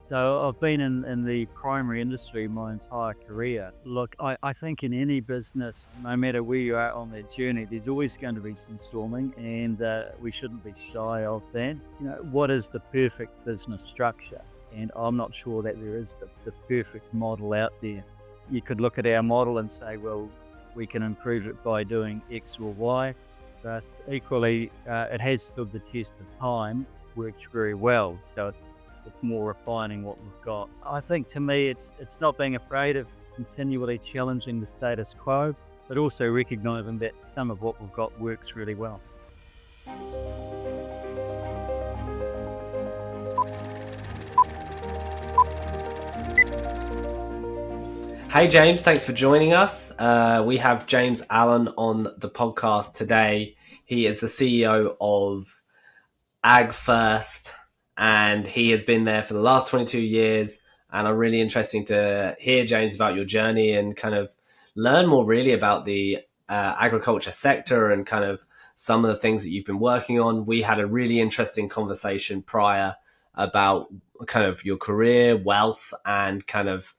So I've been in the primary industry my entire career. Look, I think in any business, no matter where you are on that journey, there's always going to be some storming, and we shouldn't be shy of that. What is the perfect business structure? And I'm not sure that there is the perfect model out there. You could look at our model and say, well, we can improve it by doing X or Y. But equally, it has stood the test of time, works very well. So it's more refining what we've got. I think to me, it's not being afraid of continually challenging the status quo, but also recognizing that some of what we've got works really well. Hey James, thanks for joining us. We have James Allen on the podcast today. He is the CEO of Ag First, and he has been there for the last 22 years. And I'm really interested to hear, James, about your journey and kind of learn more really about the agriculture sector and kind of some of the things that you've been working on. We had a really interesting conversation prior about kind of your career, wealth, and kind of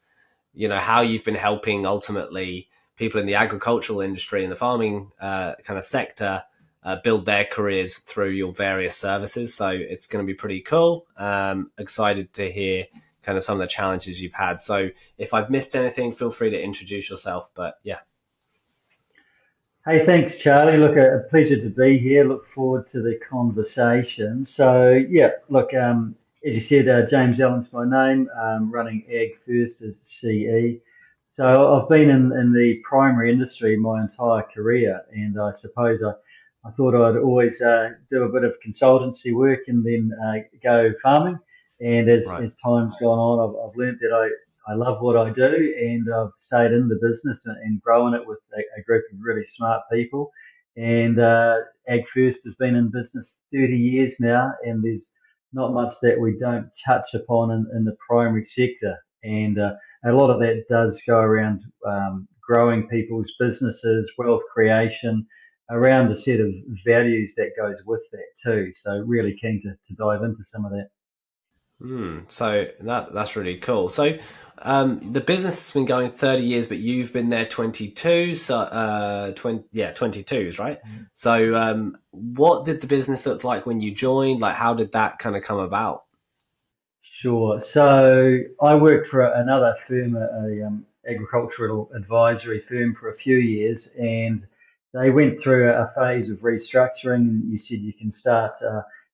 how you've been helping ultimately people in the agricultural industry and the farming kind of sector build their careers through your various services. So it's going to be pretty cool. Excited to hear kind of some of the challenges you've had. So if I've missed anything, feel free to introduce yourself. But yeah. Hey, thanks, Charlie. Look, a pleasure to be here. Look forward to the conversation. So, yeah, look, as you said, James Allen's my name, running Ag First as CE. So I've been in the primary industry my entire career, and I suppose I thought I'd always do a bit of consultancy work and then go farming. And Right. as time's gone on, I've learned that I love what I do, and I've stayed in the business and growing it with a group of really smart people. And Ag First has been in business 30 years now, and there's not much that we don't touch upon in the primary sector. And a lot of that does go around growing people's businesses, wealth creation, around a set of values that goes with that too. So really keen to dive into some of that. So that's really cool. So the business has been going 30 years, but you've been there 22. So 22s, right? So what did the business look like when you joined? Like, how did that kind of come about? Sure. So I worked for another firm, agricultural advisory firm, for a few years, and they went through a phase of restructuring. And you said you can start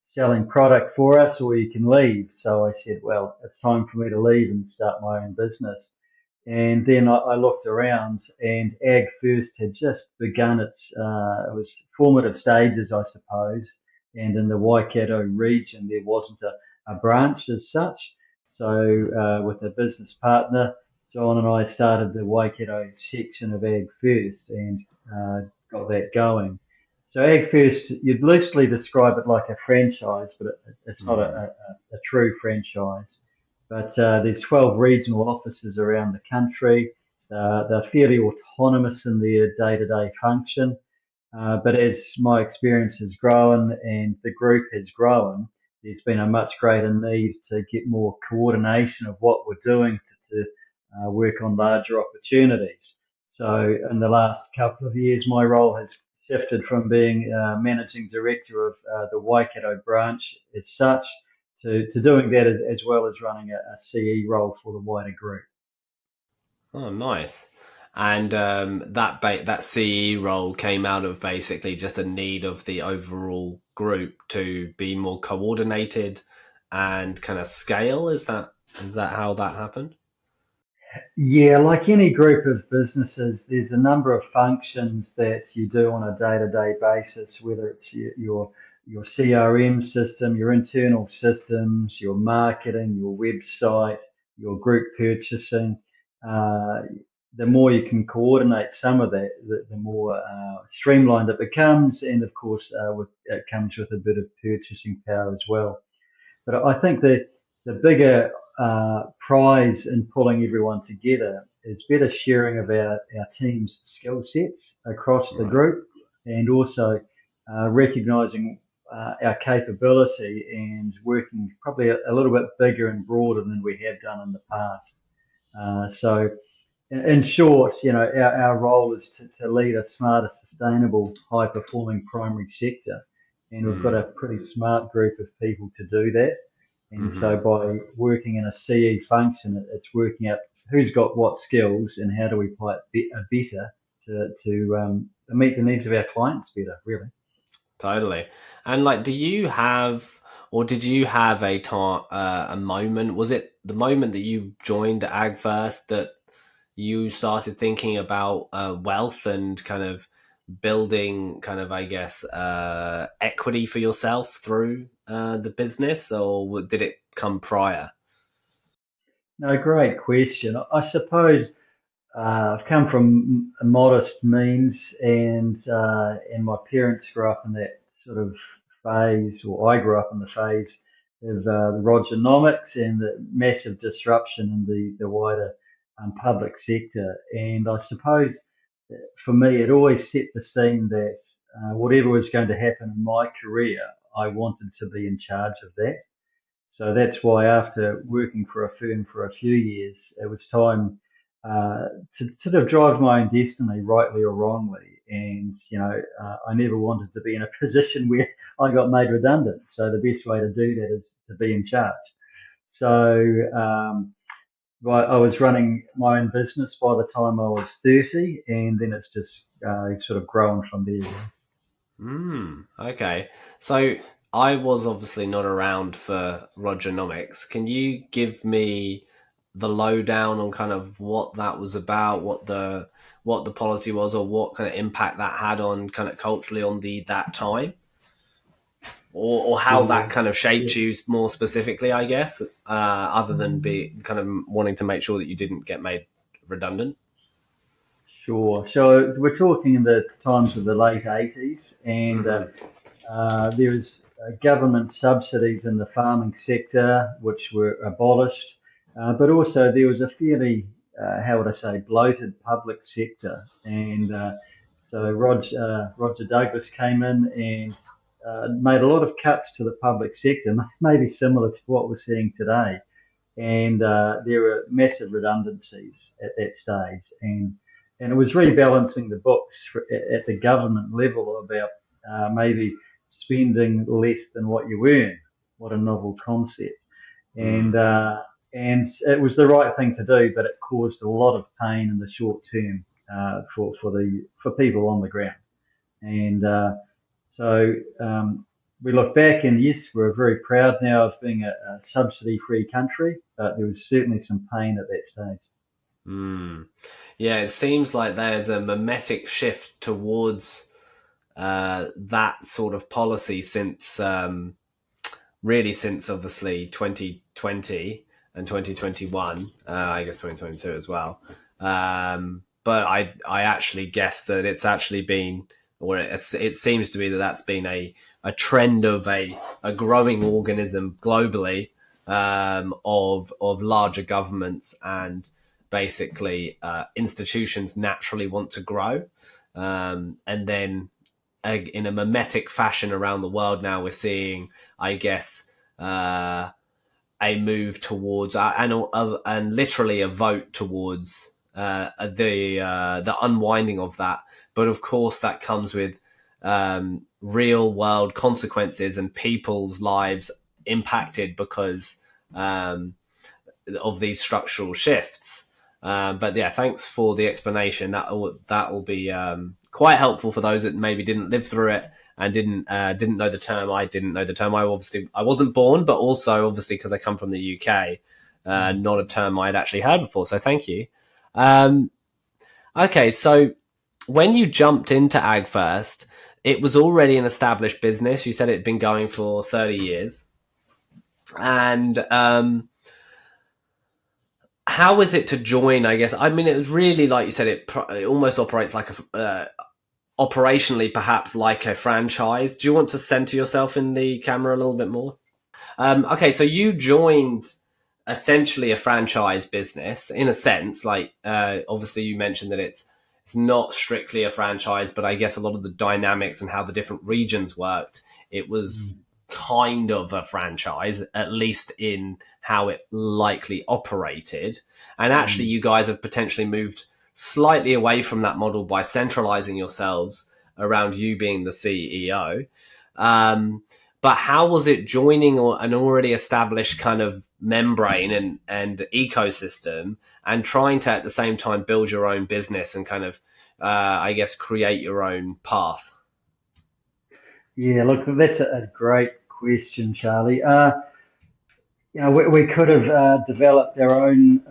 selling product for us, or you can leave. So I said, well, it's time for me to leave and start my own business. And then I looked around, and Ag First had just begun it was formative stages, I suppose. And in the Waikato region, there wasn't a branch as such. So, with a business partner, John and I started the Waikato section of Ag First and got that going. So, Ag First, you'd loosely describe it like a franchise, but it's not a true franchise. But there's 12 regional offices around the country. They're fairly autonomous in their day-to-day function. But as my experience has grown and the group has grown, there's been a much greater need to get more coordination of what we're doing to work on larger opportunities. So in the last couple of years, my role has shifted from being managing director of the Waikato branch as such to doing that as well as running a CE role for the wider group. Oh, nice. And that CE role came out of basically just a need of the overall group to be more coordinated and kind of scale. Is that how that happened? Yeah, like any group of businesses, there's a number of functions that you do on a day-to-day basis, whether it's your CRM system, your internal systems, your marketing, your website, your group purchasing. Uh, the more you can coordinate some of that, the more streamlined it becomes, and of course, it comes with a bit of purchasing power as well. But I think that the bigger prize in pulling everyone together is better sharing of our team's skill sets across the Right. group, and also recognizing our capability and working probably a little bit bigger and broader than we have done in the past. So in short, our role is to lead a smarter, sustainable, high-performing primary sector, and we've got Mm. a pretty smart group of people to do that. And so, Hmm. by working in a CE function, it's working out who's got what skills and how do we apply it better to meet the needs of our clients better, really. Totally. And like, do you have, or did you have a moment? Was it the moment that you joined Ag First that you started thinking about wealth and kind of building kind of, I guess, equity for yourself through the business, or did it come prior? No, great question. I suppose I've come from modest means, and my parents grew up in that sort of phase, or I grew up in the phase of the Rogernomics and the massive disruption in the wider public sector. And I suppose for me, it always set the scene that whatever was going to happen in my career, I wanted to be in charge of that. So that's why after working for a firm for a few years, it was time uh, to sort of drive my own destiny, rightly or wrongly. And, I never wanted to be in a position where I got made redundant. So the best way to do that is to be in charge. So I was running my own business by the time I was 30, and then it's just sort of grown from there, really. Okay. So I was obviously not around for Rogernomics. Can you give me the lowdown on kind of what that was about, what the policy was, or what kind of impact that had on kind of culturally on that time, or how that Sure. kind of Yeah. shaped you more specifically, I guess, other than be kind of wanting to make sure that you didn't get made redundant. Sure. So we're talking in the times of the late 80s, and Hmm. there was government subsidies in the farming sector, which were abolished, but also there was a fairly, how would I say, bloated public sector. And so Roger Douglas came in and made a lot of cuts to the public sector, maybe similar to what we're seeing today. And there were massive redundancies at that stage. And it was rebalancing the books at the government level about maybe spending less than what you earn. What a novel concept. And Mm. uh, and it was the right thing to do, but it caused a lot of pain in the short term for people on the ground. And so we look back, and yes, we're very proud now of being a subsidy-free country, but there was certainly some pain at that stage. Mm. Yeah, it seems like there's a mimetic shift towards that sort of policy since really since obviously 2020 and 2021, I guess 2022 as well. But I actually guess that it's actually been, or it seems to be that that's been a trend of a growing organism globally, of larger governments, and basically institutions naturally want to grow, and then in a mimetic fashion around the world now we're seeing, I guess, uh, a move towards and literally a vote towards the unwinding of that. But of course, that comes with real world consequences and people's lives impacted because um, of these structural shifts. But yeah, thanks for the explanation. That will be quite helpful for those that maybe didn't live through it and didn't know the term. I didn't know the term. I wasn't born, but also obviously because I come from the UK, Mm. not a term I'd actually heard before. So thank you. Um, okay, so when you jumped into Ag First, it was already an established business. You said it had been going for 30 years, and how is it to join? I guess I mean it was really like you said. It almost operates like operationally perhaps like a franchise. Do you want to center yourself in the camera a little bit more? Okay, so you joined essentially a franchise business in a sense. Like obviously you mentioned that it's not strictly a franchise, but I guess a lot of the dynamics and how the different regions worked it was kind of a franchise, at least in how it likely operated. And actually, you guys have potentially moved slightly away from that model by centralizing yourselves around you being the CEO. But how was it joining an already established kind of membrane and ecosystem and trying to at the same time build your own business and kind of, I guess, create your own path? Yeah, look, that's a great question, Charlie. We could have developed our own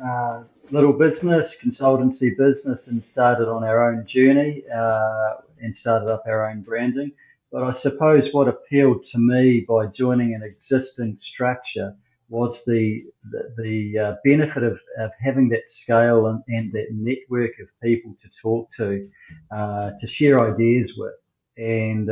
little business, consultancy business, and started on our own journey and started up our own branding. But I suppose what appealed to me by joining an existing structure was the benefit of having that scale and that network of people to talk to share ideas with. And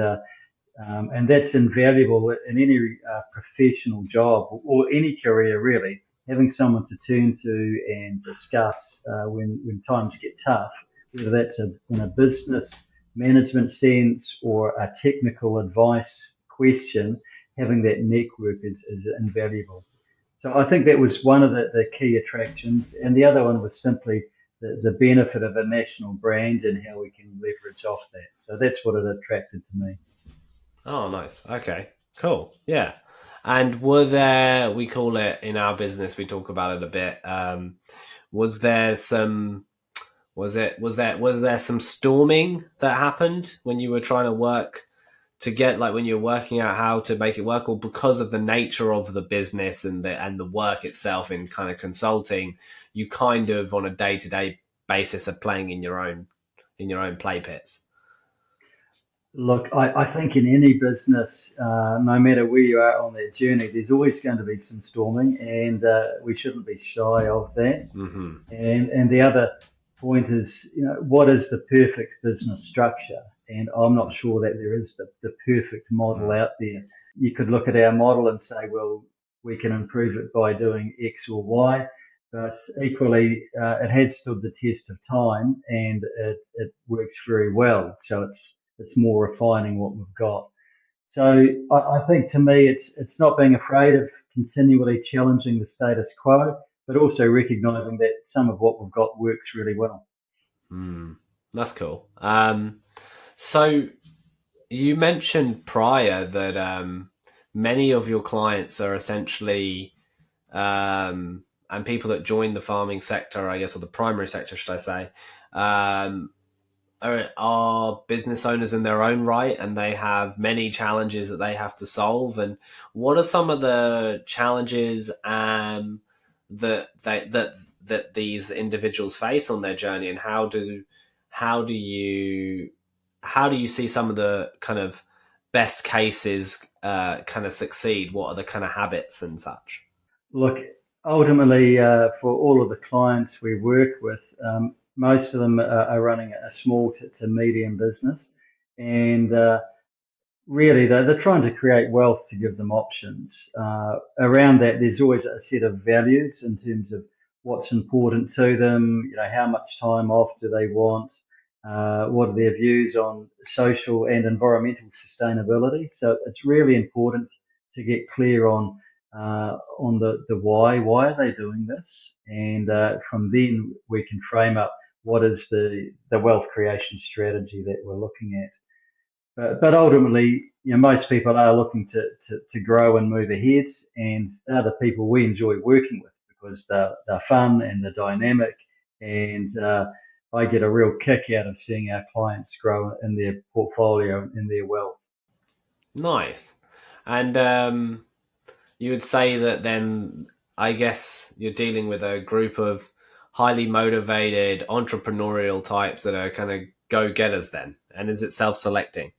that's invaluable in any professional job or any career, really. Having someone to turn to and discuss when times get tough, whether that's in a business management sense or a technical advice question, having that network is invaluable. So I think that was one of the key attractions. And the other one was simply the benefit of a national brand and how we can leverage off that. So that's what it attracted to me. Oh, nice. Okay, cool. Yeah. And were there, we call it in our business, we talk about it a bit. Was there some, was there some storming that happened when you were trying to work to get, like when you're working out how to make it work, or because of the nature of the business and the work itself in kind of consulting, you kind of on a day-to-day basis are playing in your own play pits? Look, I think in any business, no matter where you are on that journey, there's always going to be some storming, and we shouldn't be shy of that. Mm-hmm. And the other point is, what is the perfect business structure? And I'm not sure that there is the perfect model out there. You could look at our model and say, well, we can improve it by doing X or Y, but equally, it has stood the test of time and it works very well. So it's more refining what we've got. So I think to me, it's not being afraid of continually challenging the status quo, but also recognizing that some of what we've got works really well. That's cool. So you mentioned prior that many of your clients are essentially and people that join the farming sector, I guess, or the primary sector, should I say, are business owners in their own right, and they have many challenges that they have to solve. And what are some of the challenges that these individuals face on their journey, and how do you see some of the kind of best cases kind of succeed? What are the kind of habits and such? Look, ultimately, for all of the clients we work with, most of them are running a small to medium business, and really they're trying to create wealth to give them options. Around that, there's always a set of values in terms of what's important to them. How much time off do they want? What are their views on social and environmental sustainability? So it's really important to get clear on the why. Why are they doing this? And from then we can frame up what is the wealth creation strategy that we're looking at. But ultimately, most people are looking to grow and move ahead, and they're the people we enjoy working with because they're fun and they're dynamic, and I get a real kick out of seeing our clients grow in their portfolio and in their wealth. Nice. And you would say that then, I guess you're dealing with a group of highly motivated entrepreneurial types that are kind of go-getters then. And is it self-selecting?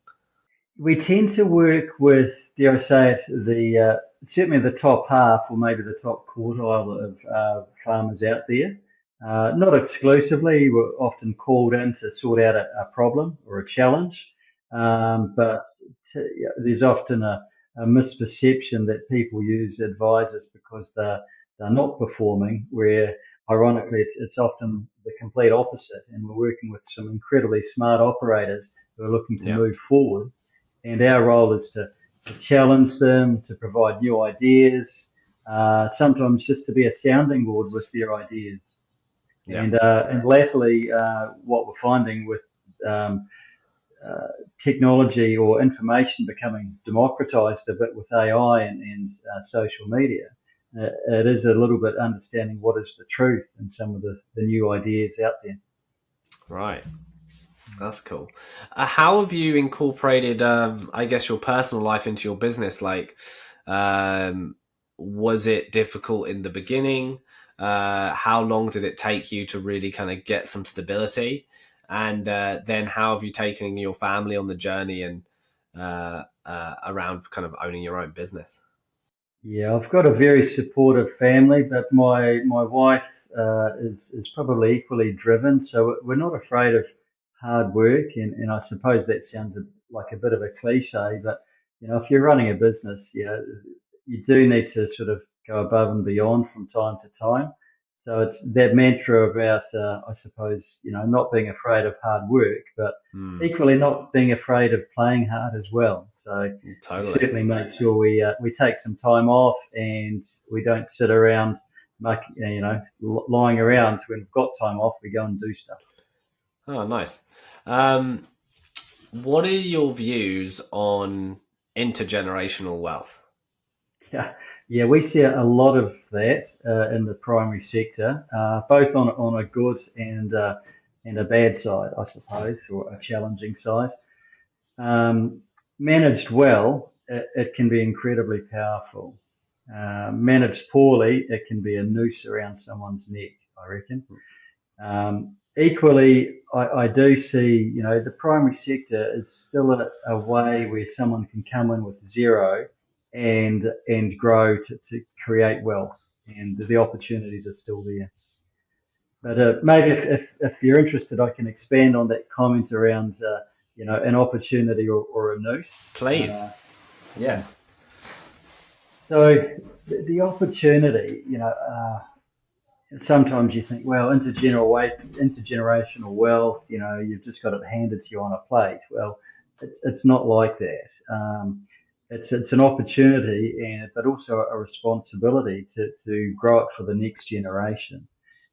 We tend to work with, dare I say it, certainly the top half or maybe the top quartile of farmers out there. Not exclusively, we're often called in to sort out a problem or a challenge, but there's often a misperception that people use advisors because they're not performing, where ironically it's often the complete opposite. And we're working with some incredibly smart operators who are looking to Yeah. move forward, and our role is to to challenge them, to provide new ideas, sometimes just to be a sounding board with their ideas. Yeah. And latterly, what we're finding with um, uh, technology or information becoming democratized a bit with AI and social media, it is a little bit understanding what is the truth and some of the new ideas out there. Right. That's cool. How have you incorporated, I guess, your personal life into your business? Like, um, was it difficult in the beginning? How long did it take you to really kind of get some stability? And then how have you taken your family on the journey and around kind of owning your own business? Yeah, I've got a very supportive family, but my wife is probably equally driven. So we're not afraid of hard work, and I suppose that sounds like a bit of a cliche, but if you're running a business, you do need to sort of go above and beyond from time to time. So it's that mantra about, I suppose, not being afraid of hard work, but Mm, equally not being afraid of playing hard as well. So we totally. certainly make sure we take some time off and we don't sit around, lying around. When we've got time off, we go and do stuff. Oh, nice. Um, what are your views on intergenerational wealth? Yeah, yeah, we see a lot of that in the primary sector, both on a good and a bad side, I suppose, or a challenging side. Um, Managed well, it can be incredibly powerful. Managed poorly, it can be a noose around someone's neck, I reckon. Equally, I do see, the primary sector is still a way where someone can come in with zero and grow to create wealth, and the opportunities are still there. But maybe if you're interested, I can expand on that comment around, an opportunity or a noose. Please. Yeah. Yes. So the opportunity, sometimes you think, well, intergenerational wealth, you've just got it handed to you on a plate. Well, it's not like that. It's an opportunity, but also a responsibility to grow it for the next generation.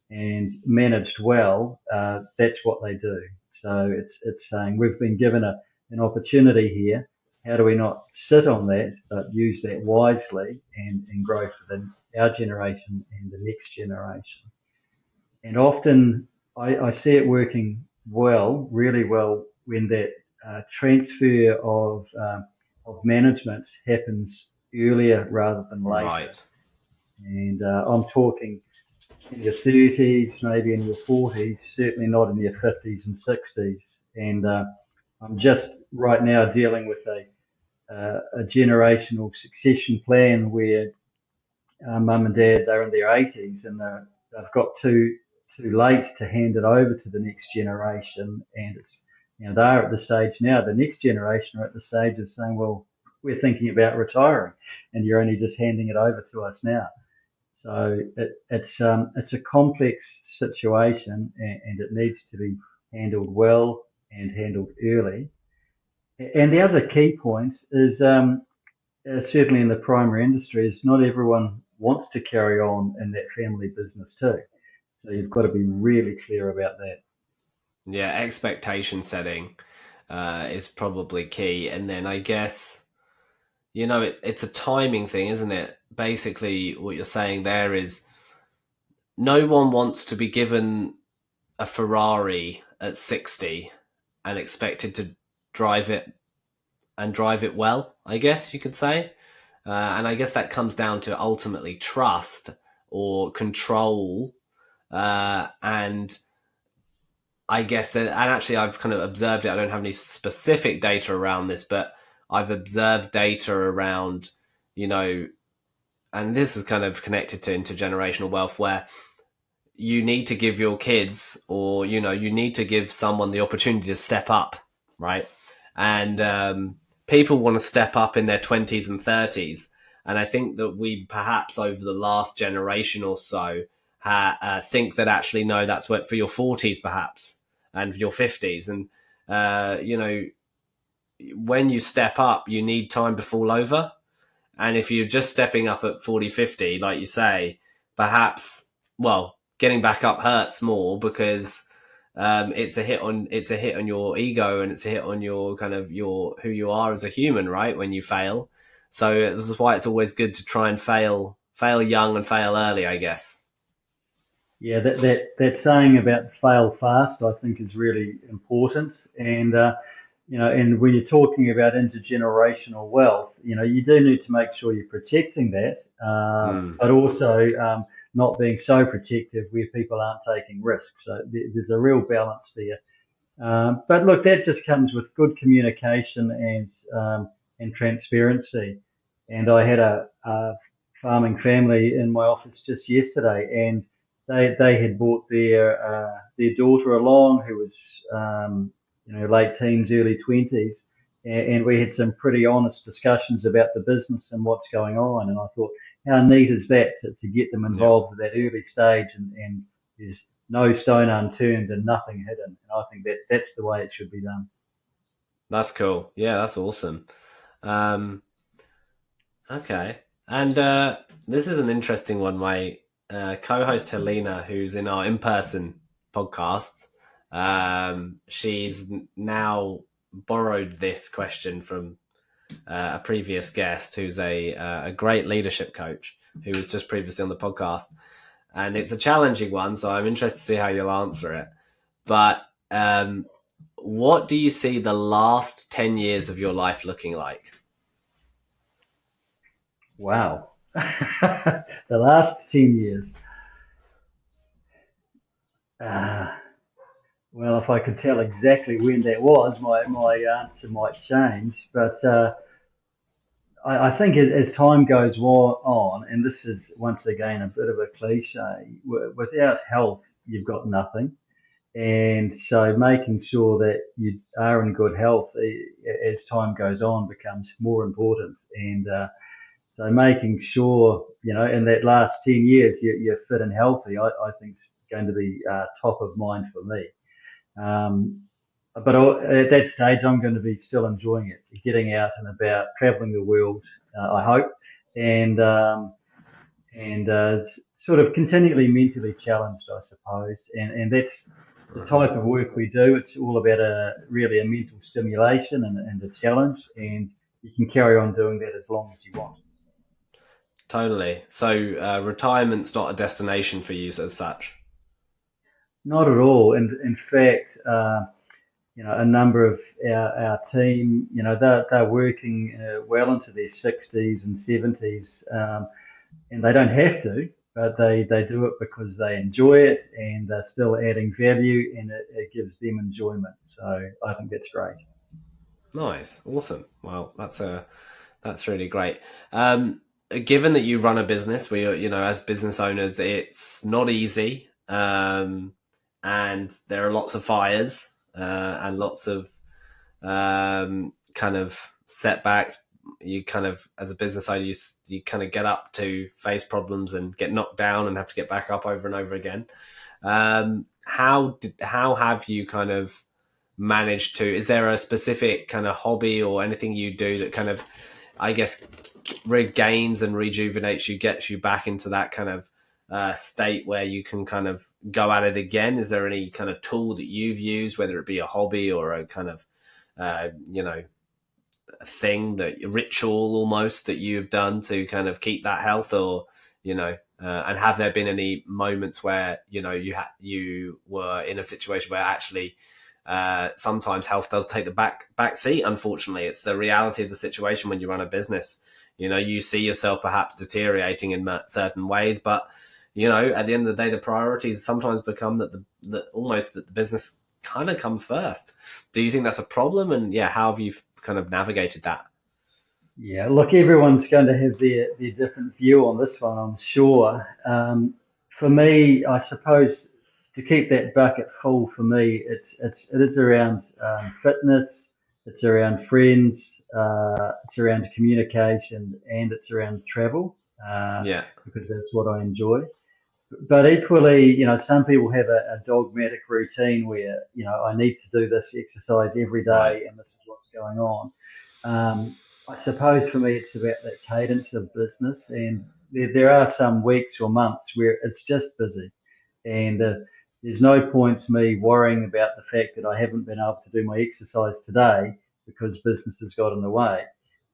And managed well, that's what they do. So it's saying we've been given an opportunity here. How do we not sit on that, but use that wisely and grow for our generation and the next generation? And often I see it working well, really well, when that transfer of management happens earlier rather than later. Right. And I'm talking in your 30s, maybe in your 40s, certainly not in your 50s and 60s. And I'm just right now dealing with a generational succession plan where mum and dad, they're in their 80s and they've got too late to hand it over to the next generation. And they're at the stage now, the next generation are at the stage of saying, well, we're thinking about retiring and you're only just handing it over to us now. So it's a complex situation, and it needs to be handled well and handled early. And the other key point is certainly in the primary industry is not everyone wants to carry on in that family business too. So you've got to be really clear about that. Yeah, expectation setting is probably key. And then I guess, it's a timing thing, isn't it? Basically, what you're saying there is no one wants to be given a Ferrari at 60 and expected to drive it and drive it well, I guess you could say. And I guess that comes down to ultimately trust or control. And I guess that, and actually, I've kind of observed it. I don't have any specific data around this, but I've observed data around, you know, and this is kind of connected to intergenerational wealth, where you need to give your kids, or you need to give someone the opportunity to step up, right? And people want to step up in their 20s and 30s, and I think that we perhaps over the last generation or so think that actually no, that's for your 40s perhaps and your 50s, and uh, you know when you step up, you need time to fall over. And if you're just stepping up at 40, 50, like you say, perhaps, well, getting back up hurts more because it's a hit on your ego, and it's a hit on your kind of your who you are as a human, right? When you fail. So this is why it's always good to try and fail young and fail early, I guess. Yeah, that saying about fail fast, I think, is really important. And and when you're talking about intergenerational wealth, you do need to make sure you're protecting that, Mm. but also not being so protective where people aren't taking risks. So there's a real balance there. But look, that just comes with good communication and transparency. And I had a farming family in my office just yesterday, and they had brought their daughter along, who was late teens, early twenties, and we had some pretty honest discussions about the business and what's going on. And I thought, how neat is that to get them Yeah, involved at that early stage, and there's no stone unturned and nothing hidden. And I think that's the way it should be done. that's cool. Yeah, that's awesome. Um, okay, and this is an interesting one. My co-host Helena, who's in our in-person podcast, she's now borrowed this question from a previous guest, who's a great leadership coach who was just previously on the podcast, and it's a challenging one. So I'm interested to see how you'll answer it. But what do you see the last 10 years of your life looking like? Wow. The last 10 years. Uh, well, if I could tell exactly when that was, my answer might change. But I think as time goes on, and this is once again a bit of a cliche, without health, you've got nothing. And so making sure that you are in good health as time goes on becomes more important. And so making sure, in that last 10 years, you're fit and healthy, I think is going to be top of mind for me. Um, but at that stage, I'm going to be still enjoying it, getting out and about, traveling the world, I hope, and sort of continually mentally challenged, I suppose. And that's the Mhm. type of work we do. It's all about really a mental stimulation and a challenge, and you can carry on doing that as long as you want. Totally. So retirement's not a destination for you as such. Not at all. And in fact, a number of our team, they're working well into their 60s and 70s, and they don't have to, but they do it because they enjoy it and they're still adding value, and it gives them enjoyment. So I think that's great. Nice, awesome. Well, that's really great. Given that you run a business, as business owners, it's not easy, and there are lots of fires and lots of kind of setbacks. You kind of, as a business owner, you kind of get up to face problems and get knocked down and have to get back up over and over again. How have you kind of managed to? Is there a specific kind of hobby or anything you do that kind of, I guess, regains and rejuvenates you, gets you back into that kind of state where you can kind of go at it again? Is there any kind of tool that you've used, whether it be a hobby or a kind of a thing, that a ritual almost, that you've done to kind of keep that health, or and have there been any moments where you were in a situation where actually sometimes health does take the back seat? Unfortunately, it's the reality of the situation when you run a business. You see yourself perhaps deteriorating in certain ways, but at the end of the day, the priorities sometimes become that the business kind of comes first. Do you think that's a problem? And yeah, how have you kind of navigated that? Yeah, look, everyone's going to have their different view on this one, I'm sure. For me, I suppose to keep that bucket full for me, it is around fitness, it's around friends, it's around communication, and it's around travel, Yeah, because that's what I enjoy. But equally, some people have a dogmatic routine where, I need to do this exercise every right. day and this is what's going on. I suppose for me, it's about that cadence of business, and there are some weeks or months where it's just busy, and there's no point me worrying about the fact that I haven't been able to do my exercise today because business has got in the way.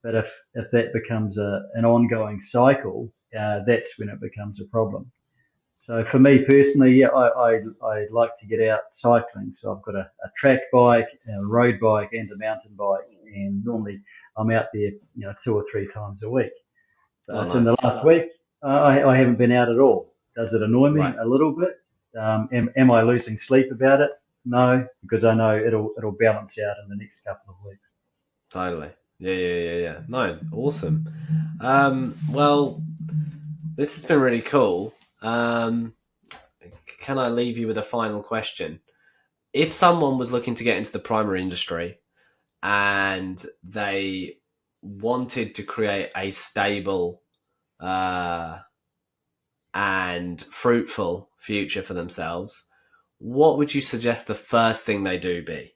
But if that becomes an ongoing cycle, that's when it becomes a problem. So for me personally, yeah, I like to get out cycling. So I've got a track bike, a road bike, and a mountain bike, and normally I'm out there, 2 or 3 times a week. Oh, But in the nice. last week, I haven't been out at all. Does it annoy me Right. a little bit? Am I losing sleep about it? No, because I know it'll balance out in the next couple of weeks. Totally. Yeah. No, awesome. Well, this has been really cool. Can I leave you with a final question? If someone was looking to get into the primary industry and they wanted to create a stable and fruitful future for themselves, what would you suggest the first thing they do be?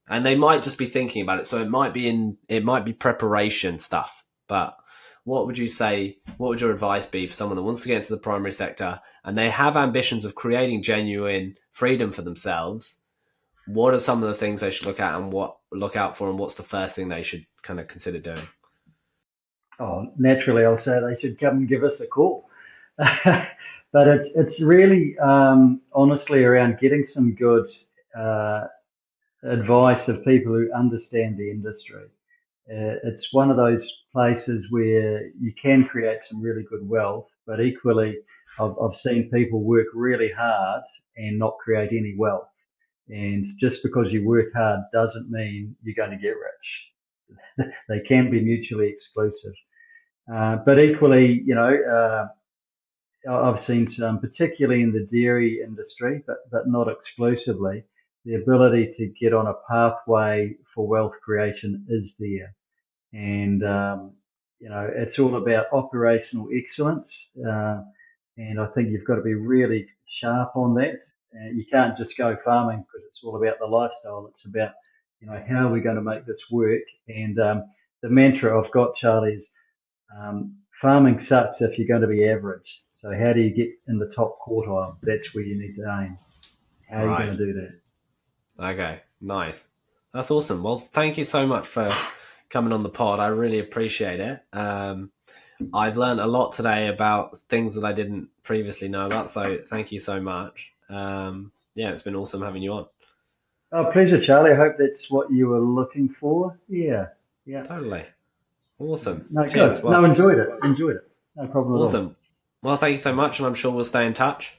And they might just be thinking about it, so it might be preparation stuff. But what would you say? What would your advice be for someone that wants to get into the primary sector and they have ambitions of creating genuine freedom for themselves? What are some of the things they should look at and what look out for, and what's the first thing they should kind of consider doing? Oh, naturally, I'll say they should come and give us a call. But it's really honestly around getting some good uh, advice of people who understand the industry. It's one of those places where you can create some really good wealth, but equally, I've seen people work really hard and not create any wealth. And just because you work hard doesn't mean you're going to get rich. They can be mutually exclusive. But equally, I've seen some, particularly in the dairy industry, but not exclusively, the ability to get on a pathway for wealth creation is there. And, it's all about operational excellence. And I think you've got to be really sharp on that. And you can't just go farming because it's all about the lifestyle. It's about, how are we going to make this work? And the mantra I've got, Charlie, is farming sucks if you're going to be average. So how do you get in the top quartile? That's where you need to aim. How are you Right. going to do that? Okay. Nice. That's awesome. Well, thank you so much for coming on the pod. I really appreciate it. I've learned a lot today about things that I didn't previously know about. So thank you so much. Yeah, it's been awesome having you on. Oh, pleasure, Charlie. I hope that's what you were looking for. Yeah, yeah. Totally. Awesome. No, Cheers. good. No, Well, enjoyed it. Enjoyed it. No problem at all. awesome. Well, thank you so much, and I'm sure we'll stay in touch.